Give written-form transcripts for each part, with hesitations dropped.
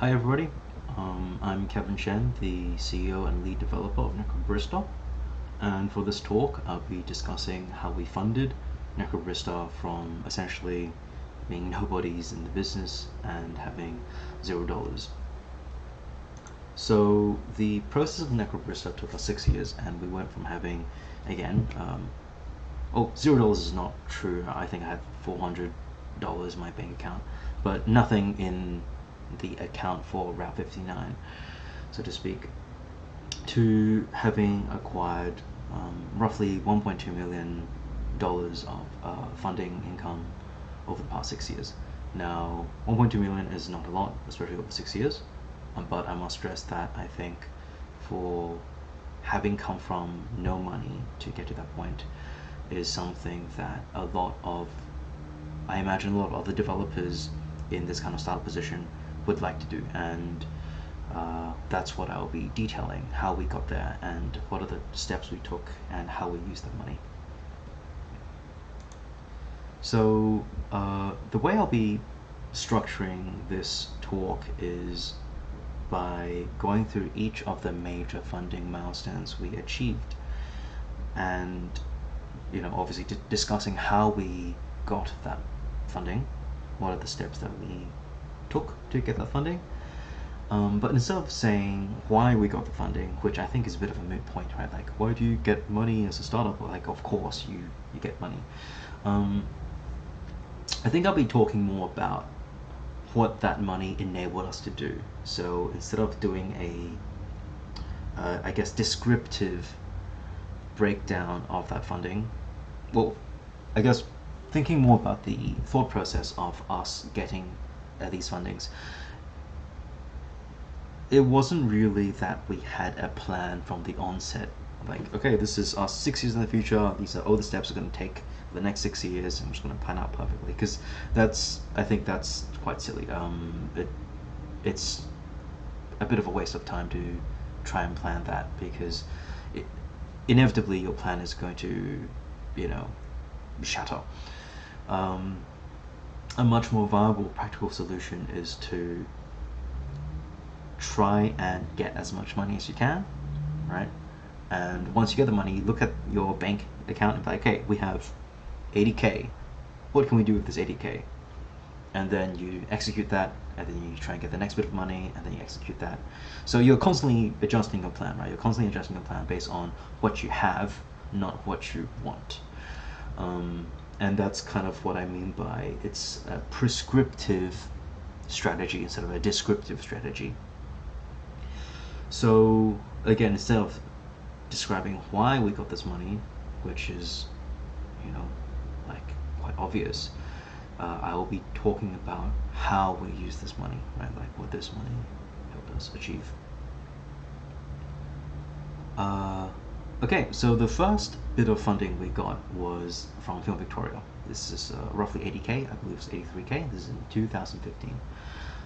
Hi everybody, I'm Kevin Chen, the CEO and lead developer of Necrobarista, and for this talk I'll be discussing how we funded Necrobarista from essentially being nobodies in the business and having $0. So the process of Necrobarista took us 6 years, and we went from having, again, $0 is not true. I think I had $400 in my bank account, but nothing in the account for Route 59, so to speak, to having acquired roughly $1.2 million of funding income over the past 6 years. Now, 1.2 million is not a lot, especially over 6 years, but I must stress that I think for having come from no money to get to that point is something that I imagine a lot of other developers in this kind of startup position would like to do, and that's what I'll be detailing, how we got there and what are the steps we took and how we used that money. So the way I'll be structuring this talk is by going through each of the major funding milestones we achieved, and obviously discussing how we got that funding, what are the steps that we took to get that funding. But instead of saying why we got the funding, which I think is a bit of a moot point, right? Like, why do you get money as a startup? Like, of course you get money. I think I'll be talking more about what that money enabled us to do. So instead of doing I guess, descriptive breakdown of that funding, well, I guess thinking more about the thought process of us getting these fundings, it wasn't really that we had a plan from the onset. Like, okay, this is us 6 years in the future, these are all the steps we're going to take for the next 6 years, and we're just going to plan out perfectly, because I think that's quite silly. It's a bit of a waste of time to try and plan that, because inevitably your plan is going to, shatter. A much more viable practical solution is to try and get as much money as you can, right? And once you get the money, you look at your bank account and be like, okay, we have 80K. What can we do with this 80K? And then you execute that, and then you try and get the next bit of money, and then you execute that. So you're constantly adjusting your plan, right? You're constantly adjusting your plan based on what you have, not what you want. And that's kind of what I mean by it's a prescriptive strategy instead of a descriptive strategy. So again, instead of describing why we got this money, which is, like, quite obvious, I will be talking about how we use this money, right? Like what this money helped us achieve. Okay, so the first bit of funding we got was from Film Victoria. This is roughly 80K, I believe it's 83K. This is in 2015.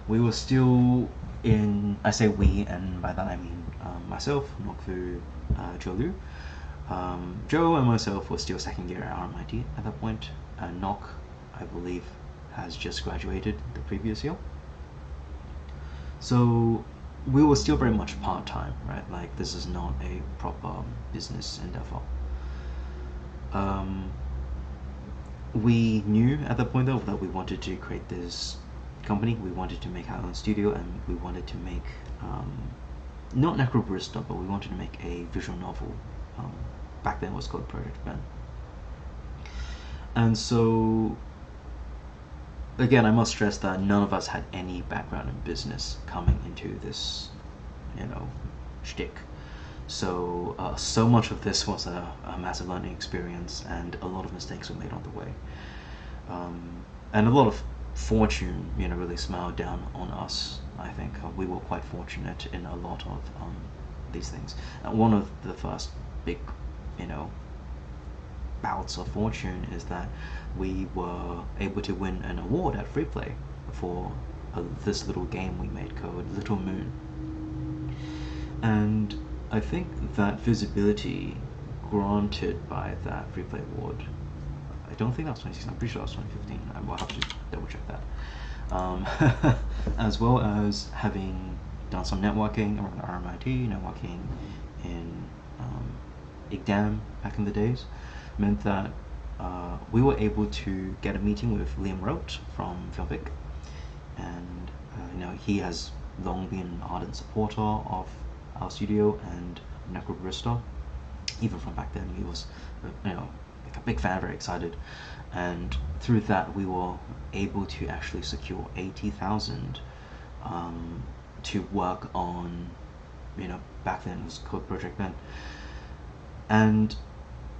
We were still I say we, and by that I mean myself, Nokvu, Joe Liu. Joe and myself were still second year at RMIT at that point, and Nok, I believe, has just graduated the previous year. So we were still very much part-time, right? Like, this is not a proper business endeavor. We knew at that point, though, that we wanted to create this company. We wanted to make our own studio, and we wanted to make not Necrobarista, but we wanted to make a visual novel. Back then it was called Project Ben. And so again, I must stress that none of us had any background in business coming into this, shtick. So so much of this was a massive learning experience, and a lot of mistakes were made on the way. And a lot of fortune, really smiled down on us. I think we were quite fortunate in a lot of these things. One of the first big, bouts of fortune is that we were able to win an award at Freeplay for this little game we made called Little Moon. And I think that visibility granted by that Freeplay award, I don't think that was 2016, I'm pretty sure that was 2015, I will have to double check that. as well as having done some networking around RMIT, networking in exam back in the days, meant that we were able to get a meeting with Liam Rote from Filmvic, and he has long been an ardent supporter of our studio and Necrobarista. Even from back then, he was like a big fan, very excited, and through that we were able to actually secure 80,000 to work on, back then it was called Project Ben, and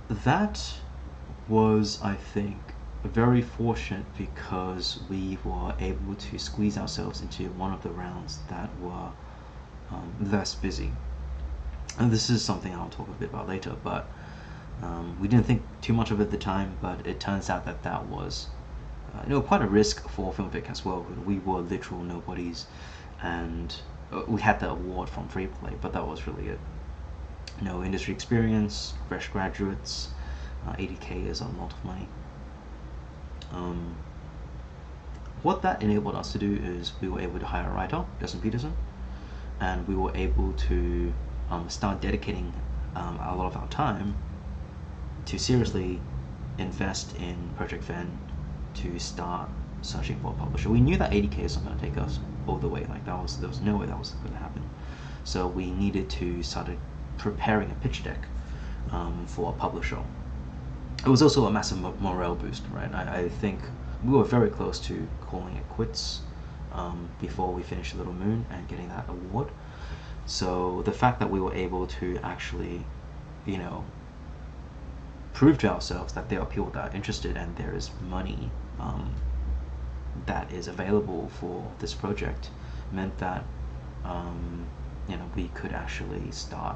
that was, I think, very fortunate because we were able to squeeze ourselves into one of the rounds that were less busy. And this is something I'll talk a bit about later, but we didn't think too much of it at the time, but it turns out that that was quite a risk for Filmvic as well. We were literal nobodies, and we had the award from Free Play, but that was really it. No industry experience, fresh graduates, 80K is a lot of money. What that enabled us to do is we were able to hire a writer, Justin Peterson, and we were able to start dedicating a lot of our time to seriously invest in Project Ven to start searching for a publisher. We knew that 80K is not going to take us all the way. Like there was no way that was going to happen. So we needed to start preparing a pitch deck for a publisher. It was also a massive morale boost, right? I think we were very close to calling it quits before we finished Little Moon and getting that award. So the fact that we were able to actually, prove to ourselves that there are people that are interested and there is money that is available for this project meant that we could actually start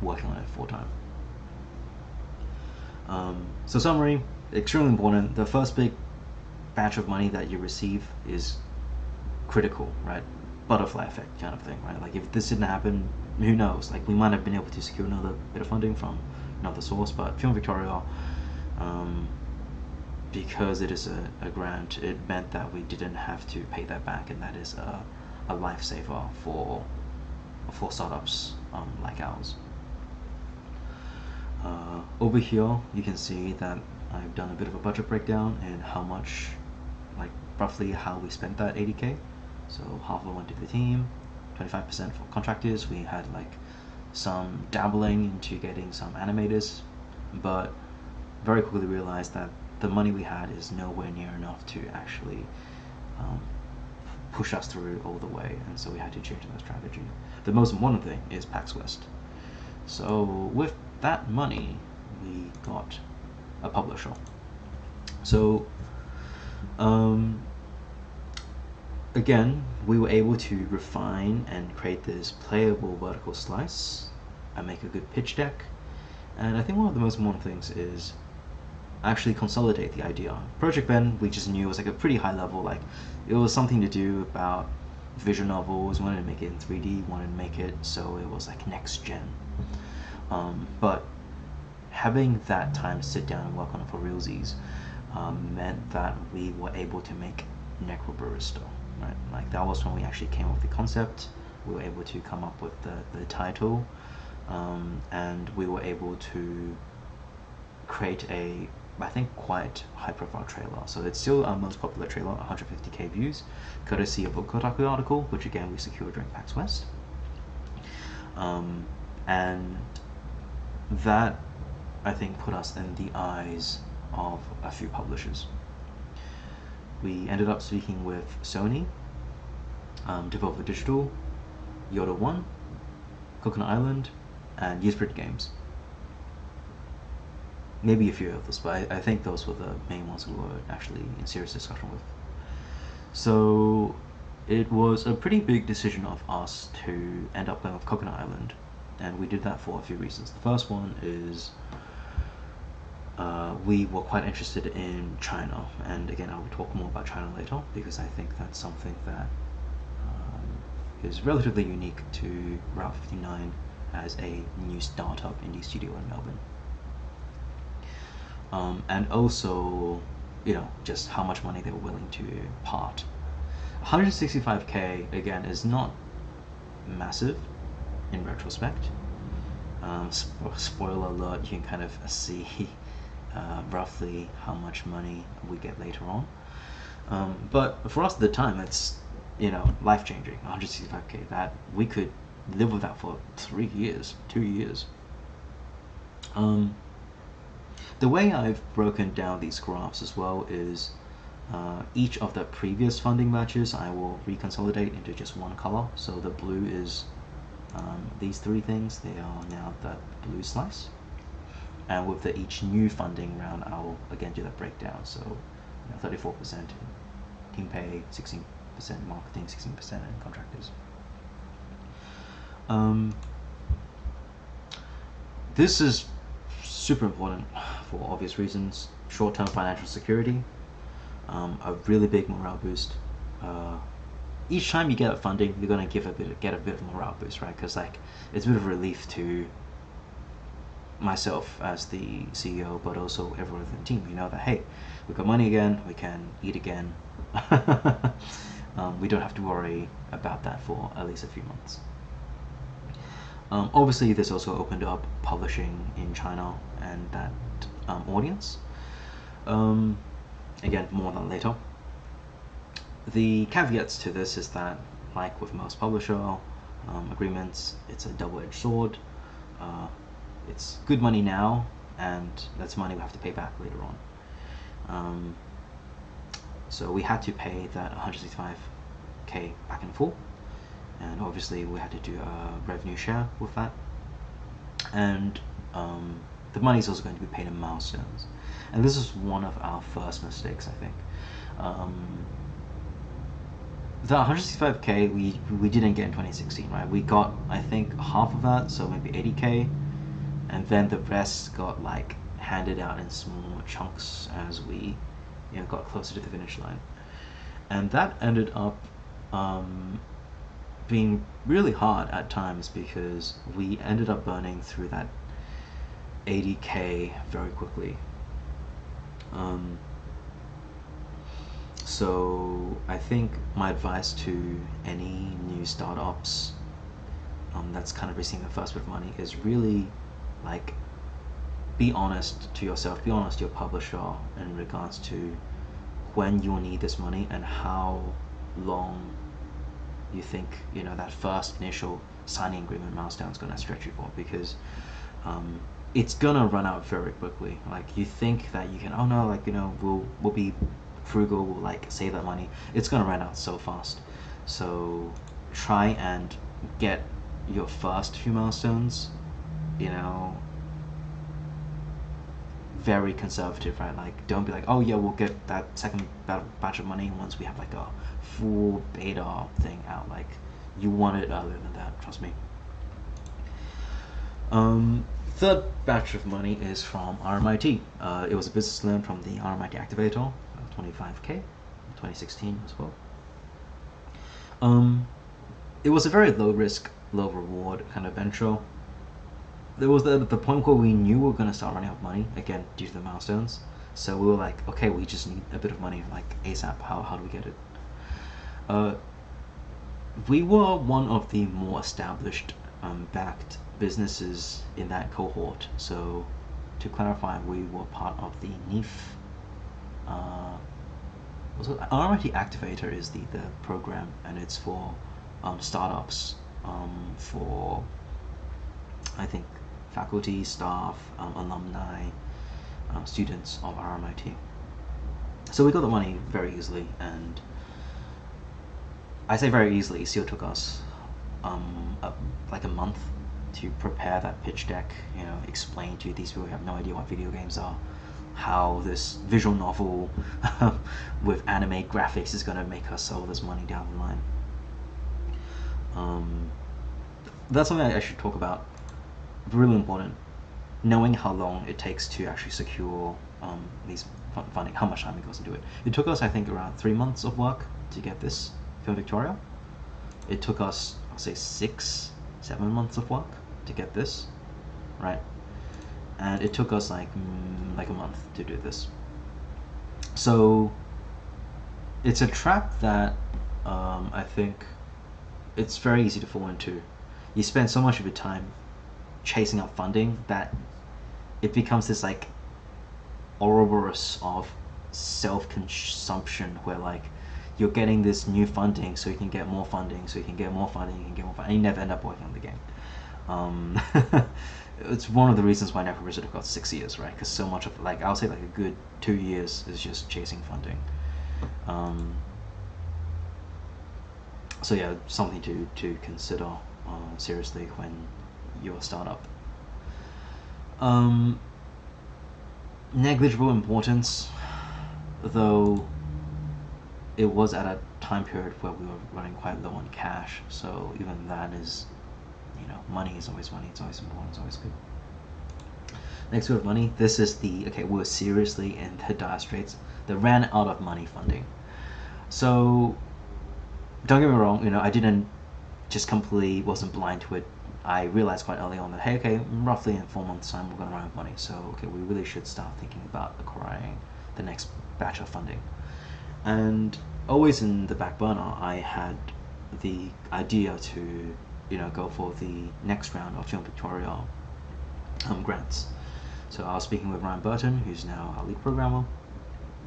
working on it full time. So summary, extremely important. The first big batch of money that you receive is critical, right? Butterfly effect kind of thing, right? Like if this didn't happen, who knows? Like we might have been able to secure another bit of funding from another source, but Film Victoria, because it is a grant, it meant that we didn't have to pay that back, and that is a lifesaver for startups like ours. Over here, you can see that I've done a bit of a budget breakdown and how much, like roughly how we spent that 80K. So half of it went to the team, 25% for contractors. We had like some dabbling into getting some animators, but very quickly realized that the money we had is nowhere near enough to actually push us through all the way, and so we had to change that strategy. The most important thing is PAX West. So with that money, we got a publisher. So again, we were able to refine and create this playable vertical slice and make a good pitch deck. And I think one of the most important things is actually consolidate the idea. Project Ben, we just knew was like a pretty high level, like it was something to do about visual novels, wanted to make it in 3D, wanted to make it so it was like next gen. But having that time to sit down and work on it for realsies meant that we were able to make Necrobarista, right? Like that was when we actually came up with the concept. We were able to come up with the title, and we were able to create a, I think, quite high-profile trailer. So it's still our most popular trailer, 150K views, courtesy of a Kotaku article, which again we secured during PAX West. And that, I think, put us in the eyes of a few publishers. We ended up speaking with Sony, Devolver Digital, Yoda One, Coconut Island, and Usbridge Games. Maybe a few others, but I think those were the main ones we were actually in serious discussion with. So it was a pretty big decision of us to end up going with Coconut Island, and we did that for a few reasons. The first one is we were quite interested in China, and again I will talk more about China later because I think that's something that is relatively unique to Route 59 as a new startup indie studio in Melbourne. And also, just how much money they were willing to part 165k again is not massive in retrospect. Spoiler alert, you can kind of see roughly how much money we get later on. But for us at the time, it's, life changing. 165k, that we could live with that for 3 years, 2 years. The way I've broken down these graphs as well is each of the previous funding batches I will reconsolidate into just one color. So the blue is these 3 things, they are now the blue slice. And with each new funding round, I'll again do that breakdown. So 34% in team pay, 16% marketing, 16% in contractors. This is super important for obvious reasons. Short-term financial security, a really big morale boost. Each time you get funding, you're gonna get a bit of morale boost, right? Because it's a bit of a relief to myself as the CEO, but also everyone in the team. You know that, hey, we got money again, we can eat again. We don't have to worry about that for at least a few months. Obviously, this also opened up publishing in China and that audience. Again, more on that later. The caveats to this is that, like with most publisher agreements, it's a double-edged sword. It's good money now, and that's money we have to pay back later on. So we had to pay that 165k back in full, and obviously we had to do a revenue share with that. And the money is also going to be paid in milestones. And this is one of our first mistakes, I think. The 165k we didn't get in 2016, right? We got, I think, half of that, so maybe 80k, and then the rest got handed out in small chunks as we got closer to the finish line. And that ended up being really hard at times because we ended up burning through that 80k very quickly. So I think my advice to any new startups that's kind of receiving the first bit of money is really be honest to yourself, be honest to your publisher in regards to when you'll need this money and how long you think that first initial signing agreement milestone is going to stretch you for, because it's gonna run out very quickly. You think that you can, oh no, we'll be frugal, we'll save that money. It's gonna run out so fast. So try and get your first few milestones, very conservative, right? Don't be oh yeah, we'll get that second batch of money once we have a full beta thing out. You want it earlier than that, trust me. Third batch of money is from RMIT. It was a business loan from the RMIT Activator, 25k, 2016 as well. It was a very low risk, low reward kind of venture. There was the point where we knew we were going to start running out of money, again, due to the milestones. So we were okay, we just need a bit of money, ASAP. How do we get it? We were one of the more established backed businesses in that cohort. So to clarify, we were part of the NEEF. RMIT Activator is the program, and it's for startups, for I think faculty, staff, alumni, students of RMIT. So we got the money very easily, and I say very easily, it still took us a month to prepare that pitch deck, explain to these people who have no idea what video games are, how this visual novel with anime graphics is going to make us all this money down the line. That's something I should talk about. Really important, knowing how long it takes to actually secure these funding, how much time it goes into it. It took us, I think, around 3 months of work to get this Film Victoria. It took us, I'll say, 6-7 months of work to get this, right? And it took us like a month to do this. So it's a trap that I think it's very easy to fall into. You spend so much of your time chasing up funding that it becomes this like Ouroboros of self-consumption where like you're getting this new funding so you can get more funding so you can get more funding you can get more funding and you never end up working on the game. It's one of the reasons why Necrobarista took 6 years, right? Because so much of like I'll say like a good 2 years is just chasing funding. So yeah, something to consider seriously when you're a startup. Negligible importance, though it was at a time period where we were running quite low on cash, so even that is, money is always money, it's always important, it's always good. Next we have money. This is we were seriously in the dire straits. They ran out of money funding. So don't get me wrong, I didn't just completely wasn't blind to it. I realized quite early on that, hey, okay, roughly in 4 months' time, we're going to run out of money. So, okay, we really should start thinking about acquiring the next batch of funding. And always in the back burner, I had the idea to, go for the next round of Film Victoria grants. So I was speaking with Ryan Burton, who's now our lead programmer.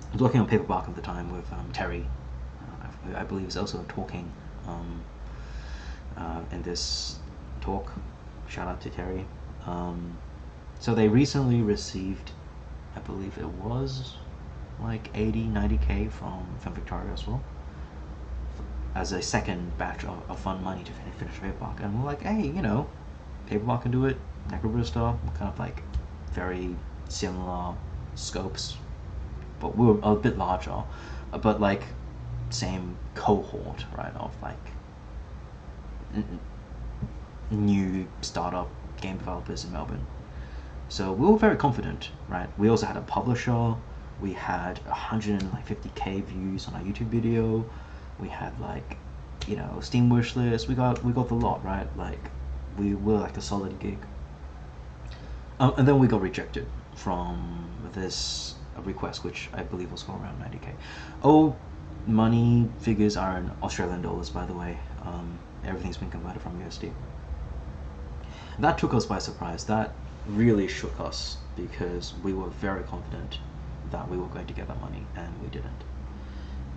I was working on Paperbark at the time with Terry, I believe is also talking in this talk. Shout out to Terry. So they recently received, I believe it was like 80-90k from Victoria as well, as a second batch of fund money to finish Paperbark. And we're like, hey, Paperbark can do it, Necrobarista, kind of like very similar scopes, but we were a bit larger, but like same cohort, right, of like new startup game developers in Melbourne. So we were very confident, right? We also had a publisher. We had 150k views on our YouTube video. We had like, Steam wishlist. We got the lot, right? Like we were like a solid gig. And then we got rejected from this request, which I believe was for around 90k. Oh, money figures are in Australian dollars, by the way. Everything's been converted from USD. That took us by surprise. That really shook us because we were very confident that we were going to get that money, and we didn't.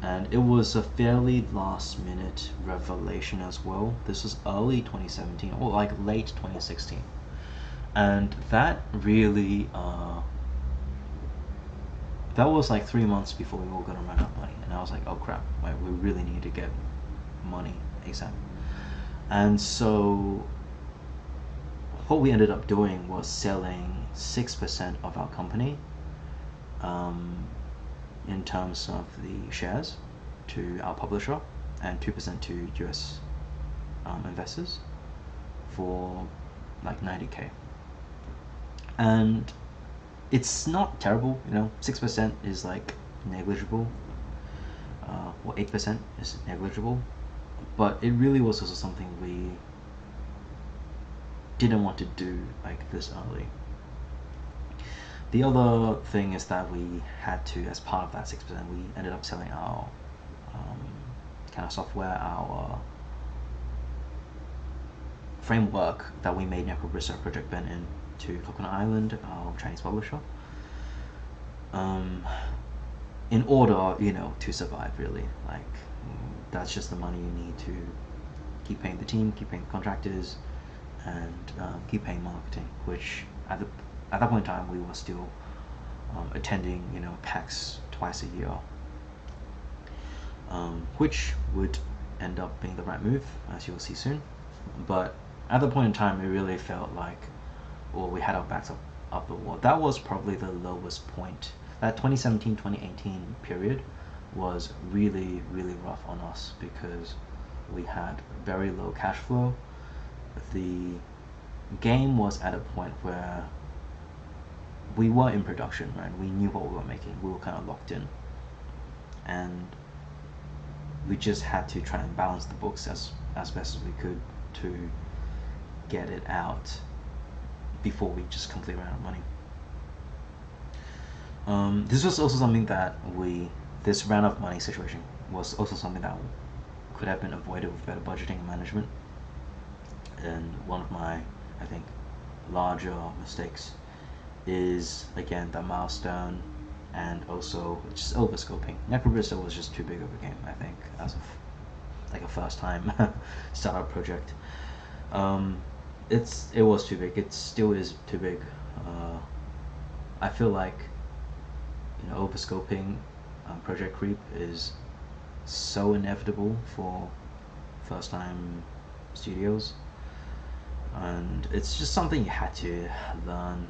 And it was a fairly last minute revelation as well. This was early 2017 or like late 2016. And that really, that was like 3 months before we were going to run out of money. And I was like, oh crap, we really need to get money ASAP. And so what we ended up doing was selling 6% of our company in terms of the shares to our publisher and 2% to US investors for like 90k. And it's not terrible, 6% is like negligible, or 8% is negligible, but it really was also something we didn't want to do like this early. The other thing is that we had to, as part of that 6%, we ended up selling our kind of software, our framework that we made Necrobarista Project Ben in to Coconut Island, our Chinese publisher, in order, to survive, really. Like, that's just the money you need to keep paying the team, keep paying the contractors, and keep paying marketing, which at that point in time we were still attending, PAX twice a year, which would end up being the right move, as you'll see soon. But at the point in time, it really felt like, well, we had our backs up the wall. That was probably the lowest point. That 2017-2018 period was really, really rough on us because we had very low cash flow. The game was at a point where we were in production, right? We knew what we were making. We were kind of locked in, and we just had to try and balance the books as best as we could to get it out before we just completely ran out of money. This was also something that this ran out of money situation was also something that could have been avoided with better budgeting and management. And one of my, I think, larger mistakes is again the milestone and also just overscoping. Necrobarista was just too big of a game, I think, as of like a first time startup project. It was too big. It still is too big. I feel like overscoping project creep is so inevitable for first time studios, and it's just something you had to learn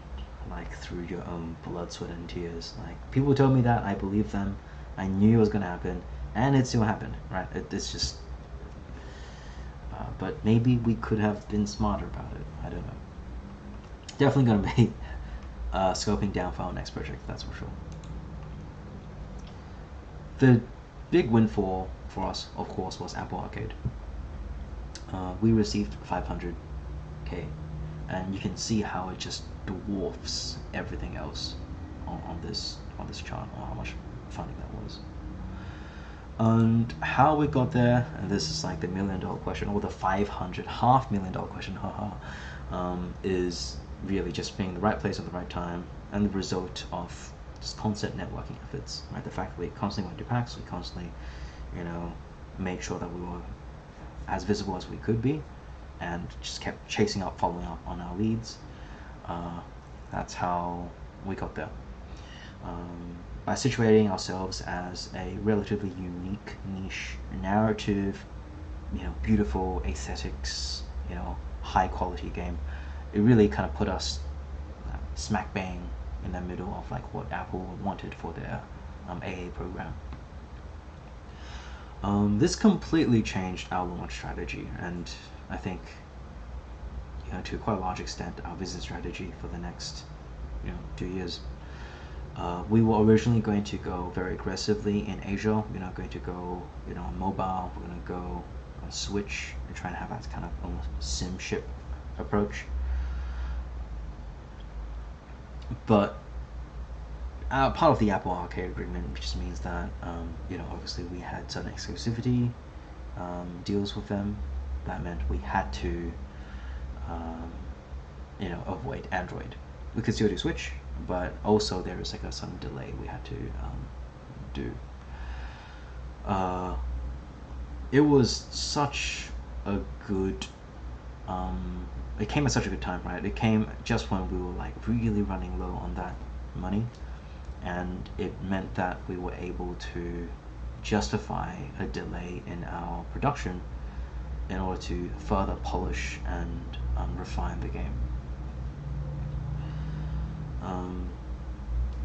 like through your own blood, sweat and tears. Like people told me that, I believed them, I knew it was gonna happen, and it still happened, right? It's just but maybe we could have been smarter about it. I don't know. Definitely gonna be scoping down for our next project, that's for sure. The big windfall for us, of course, was Apple Arcade. We received 500k, and you can see how it just dwarfs everything else on this chart, or how much funding that was. And how we got there, and this is like the $1 million question, or the $500,000 question, is really just being in the right place at the right time, and the result of just constant networking efforts, right? The fact that we constantly went to PAX, we constantly, made sure that we were as visible as we could be, and just kept chasing up, following up on our leads. That's how we got there. By situating ourselves as a relatively unique niche narrative, beautiful aesthetics, high quality game, it really kind of put us smack bang in the middle of like what Apple wanted for their AA program. This completely changed our launch strategy, and I think to quite a large extent our business strategy for the next 2 years. We were originally going to go very aggressively in Asia. We're not going to go on mobile. We're going to go on Switch and try and have that kind of almost sim ship approach. But part of the Apple Arcade agreement, which just means that obviously we had certain exclusivity deals with them. That meant we had to avoid Android. We could still do Switch, but also there is like a sudden delay we had to do. It was such a good it came at such a good time, right? It came just when we were like really running low on that money, and it meant that we were able to justify a delay in our production in order to further polish and refine the game.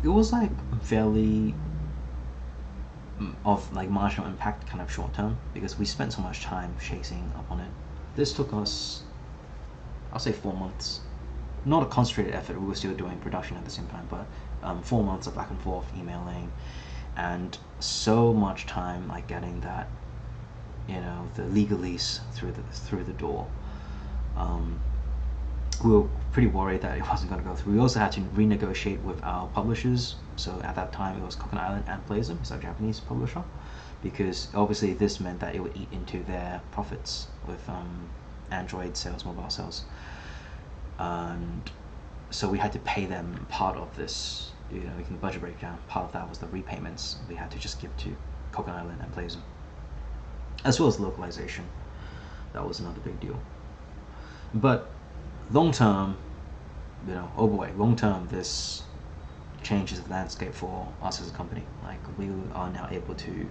It was like fairly of like marginal impact, kind of short term, because we spent so much time chasing up on it. This took us, I'll say 4 months. Not a concentrated effort, we were still doing production at the same time, but 4 months of back and forth emailing, and so much time like getting that, the legalese through the door. We were pretty worried that it wasn't going to go through. We also had to renegotiate with our publishers. So at that time it was Coconut Island and Playism, it's our Japanese publisher, because obviously this meant that it would eat into their profits with Android sales, mobile sales, and so we had to pay them part of this. We can budget breakdown. Part of that was the repayments we had to just give to Coconut Island and Playism, as well as localization. That was another big deal. But long term, oh boy, long term, this changes the landscape for us as a company. Like we are now able to,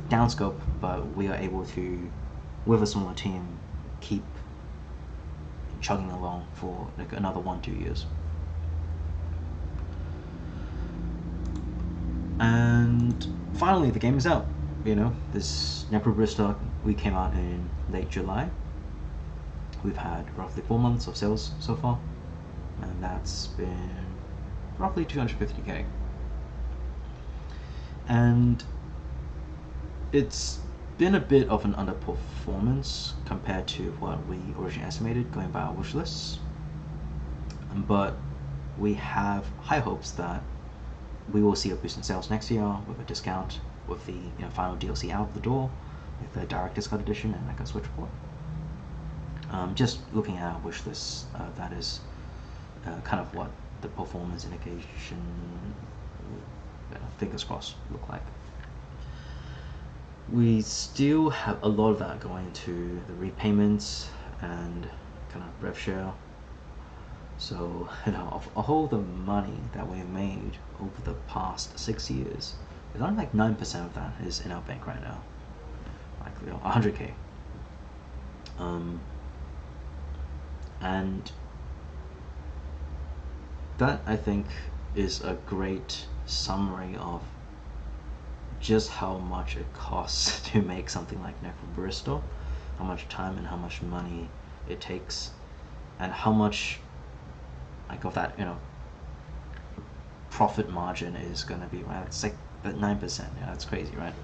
downscope, but we are able to, with a smaller team, keep chugging along for like another 1-2 years. And finally, the game is out. This Necrobarista, we came out in late July. We've had roughly 4 months of sales so far, and that's been roughly 250k. And it's been a bit of an underperformance compared to what we originally estimated going by our wish lists, but we have high hopes that we will see a boost in sales next year with a discount, with the final DLC out of the door, with the Director's Cut Edition and like a Switchport. Just looking at our wish list, that is kind of what the performance indication, fingers crossed, look like. We still have a lot of that going to the repayments and kind of rev share. So of all the money that we've made over the past 6 years, it's only like 9% of that is in our bank right now, like 100k. And that, I think, is a great summary of just how much it costs to make something like Necrobarista, how much time and how much money it takes, and how much like of that profit margin is going to be, right? It's like that 9%. Yeah, that's crazy, right?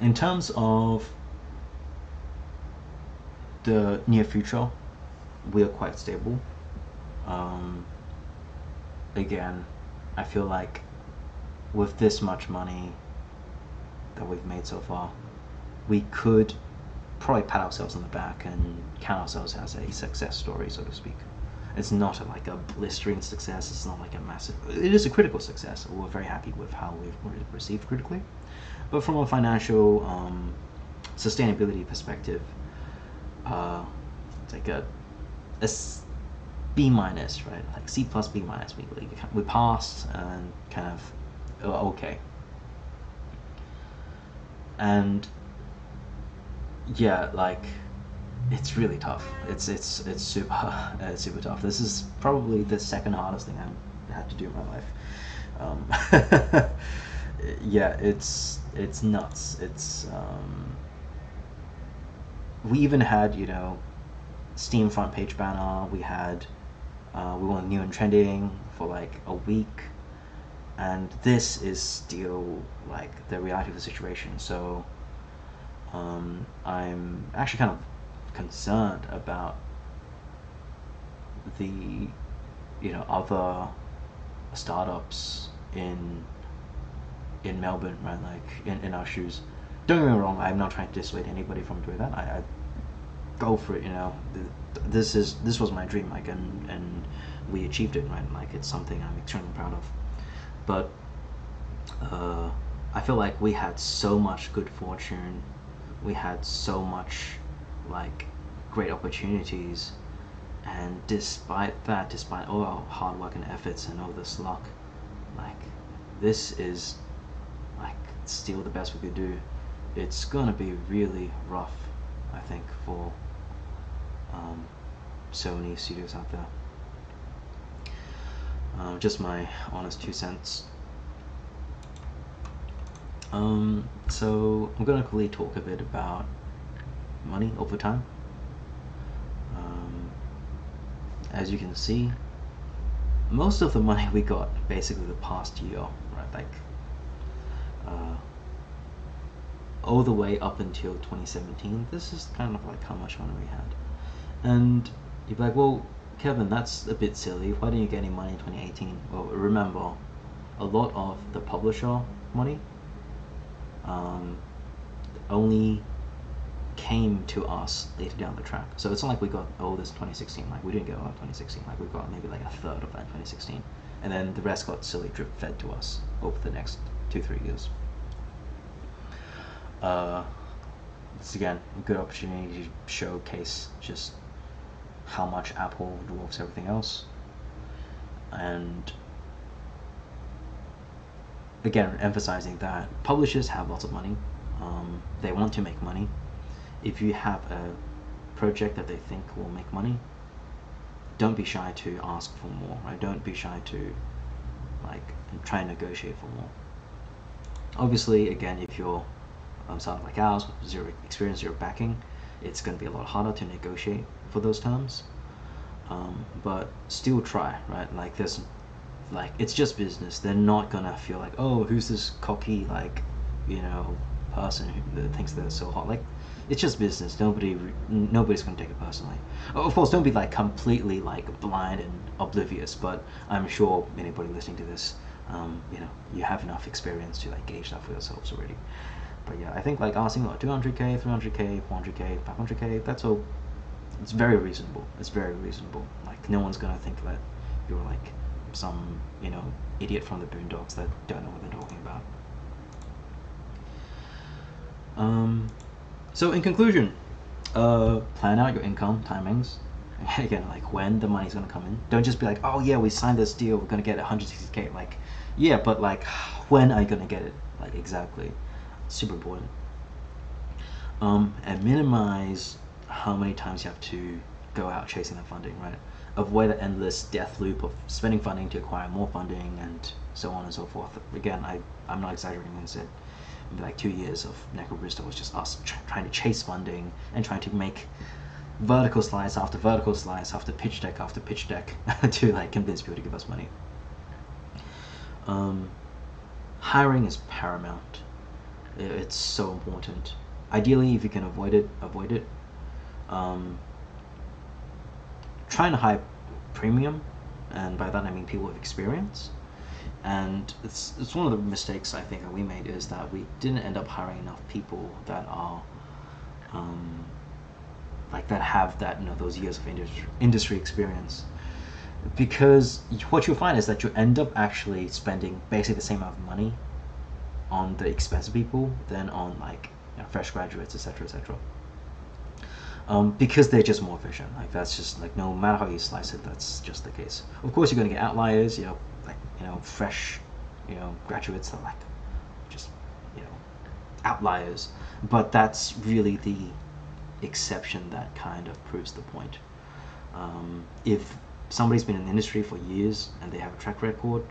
In terms of the near future, we are quite stable. Again, I feel like with this much money that we've made so far, we could probably pat ourselves on the back and count ourselves as a success story, so to speak. It's not like a blistering success, it's not like a massive, it is a critical success. We're very happy with how we've received critically. But from a financial sustainability perspective, it's like a B minus, right? Like C plus B minus. We passed and kind of okay. And yeah, like it's really tough. It's super tough. This is probably the second hardest thing I had to do in my life. Yeah, it's nuts. It's we even had Steam front page banner. We had we went new and trending for like a week, and this is still like the reality of the situation. So I'm actually kind of concerned about the other startups in Melbourne, right? Like in our shoes. Don't get me wrong, I'm not trying to dissuade anybody from doing that. I go for it, this was my dream, like, and we achieved it, right? Like, it's something I'm extremely proud of. But I feel like we had so much good fortune, we had so much like great opportunities, and despite all our hard work and efforts and all this luck, like, this is like still the best we could do. It's gonna be really rough, I think, for so many studios out there. Just my honest 2 cents. So I'm gonna quickly talk a bit about money over time. As you can see, most of the money we got basically the past year, right? Like all the way up until 2017. This is kind of like how much money we had. And you're like, well, Kevin, that's a bit silly. Why didn't you get any money in 2018? Well, remember, a lot of the publisher money only came to us later down the track. So it's not like we got all this 2016. Like, we didn't get all of 2016. Like, we got maybe like a third of that in 2016, and then the rest got silly drip fed to us over the next 2-3 years. It's again a good opportunity to showcase just how much Apple dwarfs everything else, and again emphasizing that publishers have lots of money. They want to make money. If you have a project that they think will make money, don't be shy to ask for more, right? Don't be shy to like try and negotiate for more. Obviously, again, if you're something like ours with zero experience, zero backing, it's going to be a lot harder to negotiate for those terms. But still try, right? Like, there's like, it's just business. They're not gonna feel like, oh, who's this cocky, like, person who thinks they're so hot. Like, it's just business. Nobody's going to take it personally. Of course, don't be like completely like blind and oblivious, but I'm sure anybody listening to this, you have enough experience to like gauge that for yourselves already. But yeah, I think like asking like 200k, 300k, 400k, 500k, that's all. It's very reasonable. It's very reasonable. Like no one's gonna think that you're like some idiot from the Boondocks that don't know what they're talking about. So in conclusion, plan out your income timings. Again, like when the money's gonna come in. Don't just be like, oh yeah, we signed this deal, we're gonna get 160k. Like, yeah, but like, when are you gonna get it? Like exactly, super important. And minimize how many times you have to go out chasing that funding, right? Avoid the endless death loop of spending funding to acquire more funding and so on and so forth. Again, I'm not exaggerating when I said maybe like 2 years of Necrobarista was just us trying to chase funding and trying to make vertical slice after vertical slice after pitch deck after pitch deck to like convince people to give us money. Hiring is paramount. It's so important. Ideally, if you can avoid it, avoid it. Trying to hire premium, and by that I mean people with experience. And it's one of the mistakes I think that we made, is that we didn't end up hiring enough people that are like that have that those years of industry experience. Because what you'll find is that you end up actually spending basically the same amount of money on the expensive people than on like fresh graduates, etc., etc. Because they're just more efficient. Like that's just like no matter how you slice it, that's just the case. Of course, you're going to get outliers. Fresh, graduates that like just outliers. But that's really the exception that kind of proves the point. If somebody's been in the industry for years and they have a track record,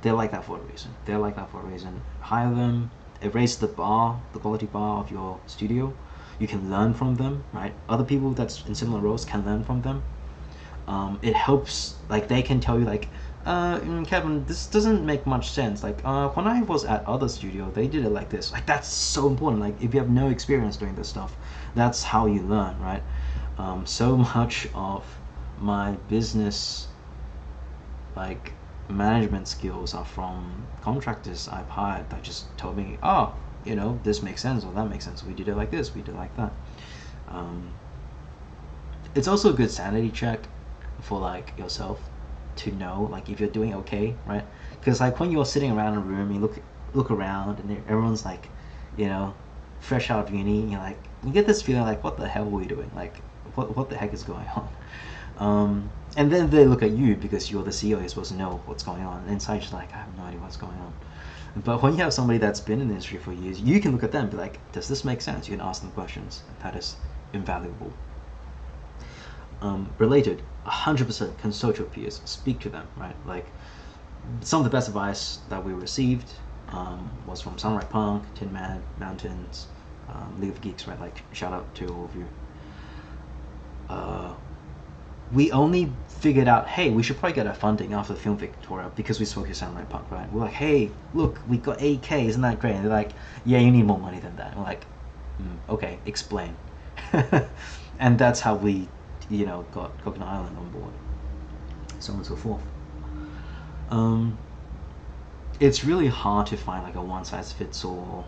they're like that for a reason. They're like that for a reason. Hire them. Raise the bar, the quality bar of your studio. You can learn from them, right? Other people that's in similar roles can learn from them. It helps, like they can tell you like, Kevin, this doesn't make much sense. Like when I was at other studio, they did it like this. Like that's so important. Like if you have no experience doing this stuff, that's how you learn, right? So much of my business, like management skills, are from contractors I've hired that just told me, oh, this makes sense or that makes sense. We did it like this, we did it like that. It's also a good sanity check for like yourself to know like if you're doing okay, right? Because like when you're sitting around in a room, you look around and everyone's like, fresh out of uni, you're like, you get this feeling like, what the hell were we doing? Like, what the heck is going on? And then they look at you because you're the CEO, you're supposed to know what's going on. And inside you're like, I have no idea what's going on. But when you have somebody that's been in the industry for years, you can look at them and be like, does this make sense? You can ask them questions. That is invaluable. Related, 100% consult your peers. Speak to them, right? Like, some of the best advice that we received was from Samurai Punk, Tin Man, Mountains, League of Geeks, right? Like, shout out to all of you. We only figured out, hey, we should probably get our funding after the Film Victoria because we spoke to Samurai Punk, right? We're like, hey, look, we got 8K, isn't that great? And they're like, yeah, you need more money than that. And we're like, okay, explain. And that's how we, got Coconut Island on board, so on and so forth. It's really hard to find like a one-size-fits-all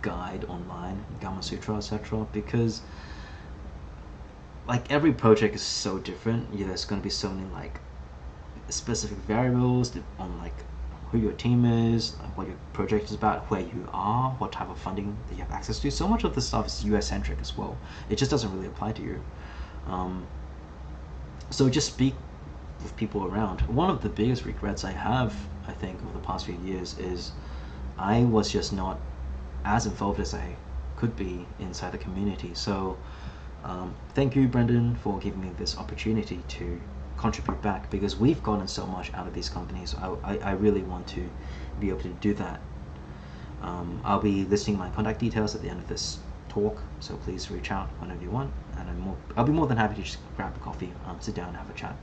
guide online, Gamma Sutra, etc., because like every project is so different. There's going to be so many like specific variables on like who your team is, like, what your project is about, where you are, what type of funding that you have access to. So much of this stuff is US centric as well. It just doesn't really apply to you. So just speak with people around. One of the biggest regrets I have, I think, over the past few years is I was just not as involved as I could be inside the community. So thank you, Brendan, for giving me this opportunity to contribute back, because we've gotten so much out of these companies. I really want to be able to do that. I'll be listing my contact details at the end of this talk, so please reach out whenever you want, and I'll be more than happy to just grab a coffee, sit down and have a chat.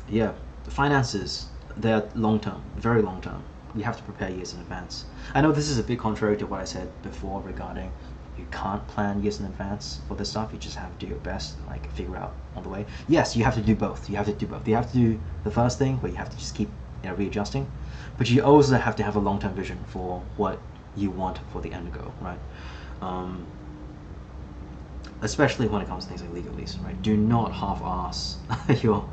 Yeah, the finances, they're long term, very long term. you have to prepare years in advance. I know this is a bit contrary to what I said before regarding you can't plan years in advance for this stuff. You just have to do your best and like figure out on the way. Yes, you have to do both. You have to do both. You have to do the first thing where you have to just keep readjusting, but you also have to have a long-term vision for what you want for the end goal, right? Especially when it comes to things like legalese, right? Do not half-ass your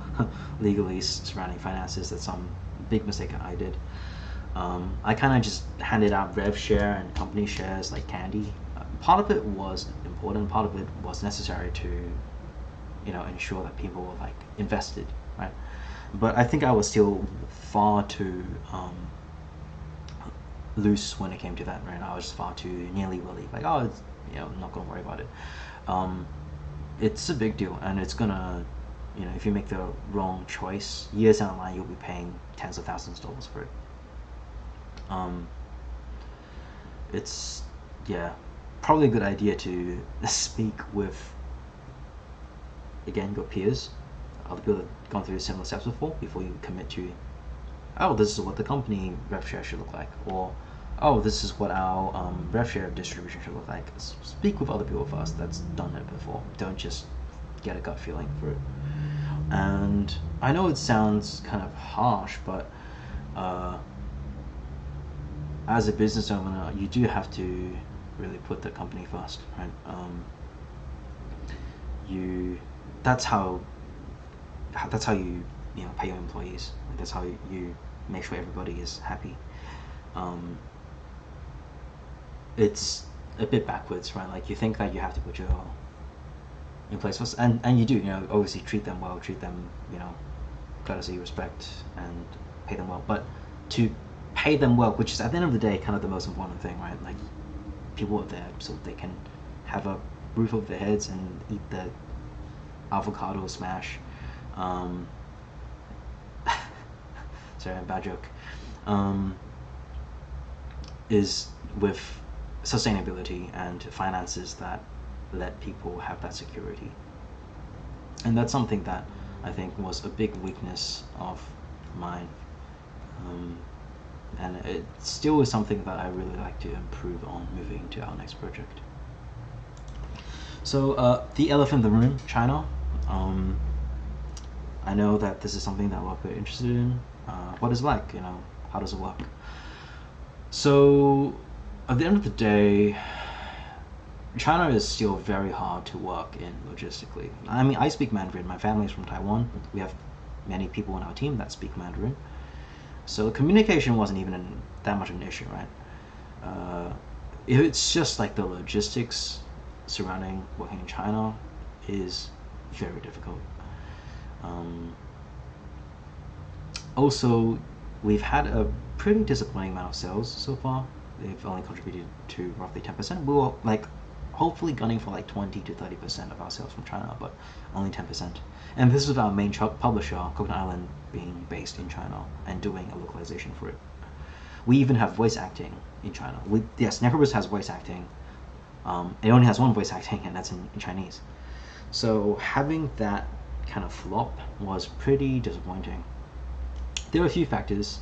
legalese surrounding finances. That's some big mistake I did. I kind of just handed out rev share and company shares like candy. Part of it was important, part of it was necessary to, ensure that people were like invested, right? But I think I was still far too loose when it came to that, right? I was far too nilly-willy, like, oh, it's, I'm not gonna worry about it. It's a big deal, and it's gonna, if you make the wrong choice, years down the line, you'll be paying tens of thousands of dollars for it. It's, probably a good idea to speak with, again, your peers, other people that have gone through similar steps before you commit to, oh, this is what the company rev share should look like, or oh, this is what our rev share distribution should look like. Speak with other people first that's done it before. Don't just get a gut feeling for it. And I know it sounds kind of harsh, but as a business owner, you do have to really put the company first, right? That's how you pay your employees. That's how you make sure everybody is happy. It's a bit backwards, right? Like you think that you have to put your employees first, and you do. Obviously treat them well, treat them, courtesy, respect, and pay them well. But to pay them well, which is at the end of the day kind of the most important thing, right? Like people are there so they can have a roof over their heads and eat the avocado smash. Sorry, bad joke. Is with sustainability and finances that let people have that security. And that's something that I think was a big weakness of mine. And it still is something that I really like to improve on moving to our next project. So the elephant in the room, China. I know that this is something that a lot of people are interested in. What is it like? How does it work? So at the end of the day, China is still very hard to work in logistically. I mean, I speak Mandarin. My family is from Taiwan. We have many people on our team that speak Mandarin. So communication wasn't even that much of an issue, right? It's just like the logistics surrounding working in China is very difficult. Also, we've had a pretty disappointing amount of sales so far. They've only contributed to roughly 10%. We were like hopefully gunning for like 20 to 30% of our sales from China, but only 10%. And this is our main publisher, Coconut Island, being based in China and doing a localization for it. We even have voice acting in China. Yes, Necrobarista has voice acting. It only has one voice acting, and that's in Chinese. So having that kind of flop was pretty disappointing. There were a few factors.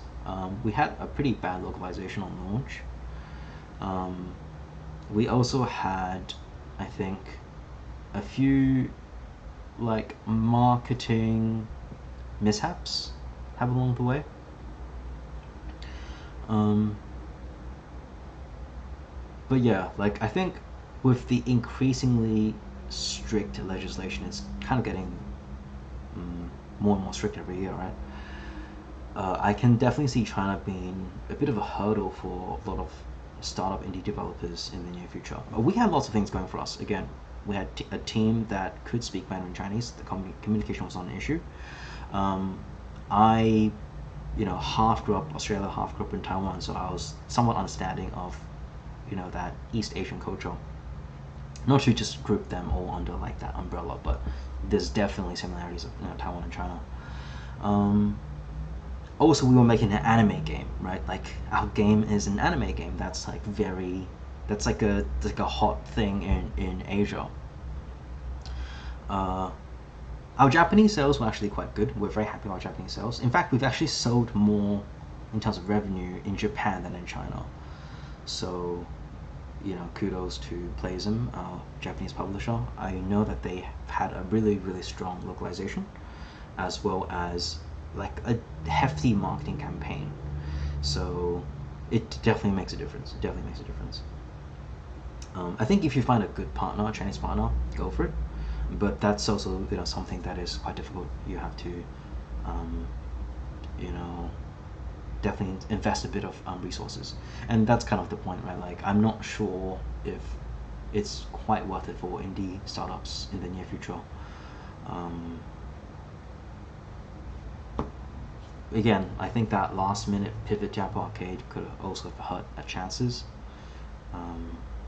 We had a pretty bad localization on launch. We also had, I think, a few like marketing mishaps happen along the way. But yeah, like I think with the increasingly strict legislation, it's kind of getting more and more strict every year, right? I can definitely see China being a bit of a hurdle for a lot of startup indie developers in the near future. We had lots of things going for us. Again, we had a team that could speak Mandarin Chinese. The communication was not an issue. I, half grew up Australia, half grew up in Taiwan, so I was somewhat understanding of, that East Asian culture. Not to just group them all under like that umbrella, but there's definitely similarities of Taiwan and China. Also, we were making an anime game, right? Like our game is an anime game. That's like a hot thing in Asia. Our Japanese sales were actually quite good. We're very happy with our Japanese sales. In fact, we've actually sold more in terms of revenue in Japan than in China. So, you know, kudos to Playism, our Japanese publisher. I know that they have had a really, really strong localization, as well as like a hefty marketing campaign. So it definitely makes a difference. It definitely makes a difference. I think if you find a good partner, a Chinese partner, go for it. But that's also, you know, something that is quite difficult. You have to, you know, definitely invest a bit of resources, and that's kind of the point, right? Like, I'm not sure if it's quite worth it for indie startups in the near future. Again, I think that last minute pivot to Apple Arcade could also have hurt our chances.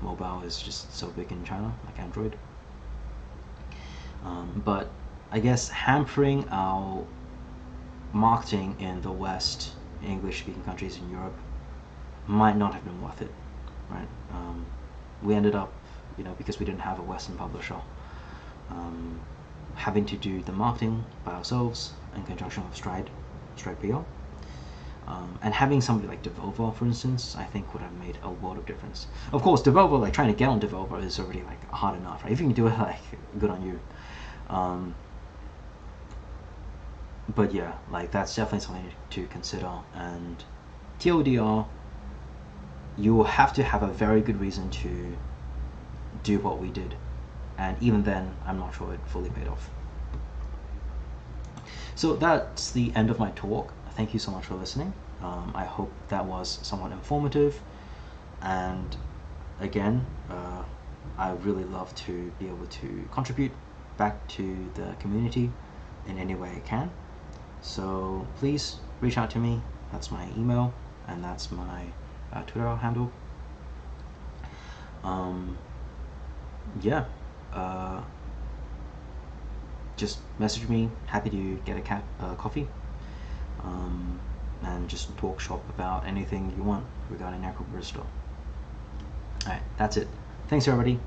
Mobile is just so big in China, like Android. But I guess hampering our marketing in the West, English-speaking countries in Europe, might not have been worth it, right? We ended up, you know, because we didn't have a Western publisher, having to do the marketing by ourselves in conjunction with Stride PR. And having somebody like Devolver, for instance, I think would have made a world of difference. Of course, Devolver, like trying to get on Devolver is already like hard enough, right? If you can do it, like, good on you. But yeah, like, that's definitely something to consider. And TLDR, you will have to have a very good reason to do what we did, and even then, I'm not sure it fully paid off. So that's the end of my talk. Thank you so much for listening. I hope that was somewhat informative, and again, I really love to be able to contribute back to the community in any way I can. So please reach out to me. That's my email, and that's my Twitter handle. Yeah, just message me. Happy to get a coffee, and just talk shop about anything you want regarding Necrobarista. Alright, that's it. Thanks everybody.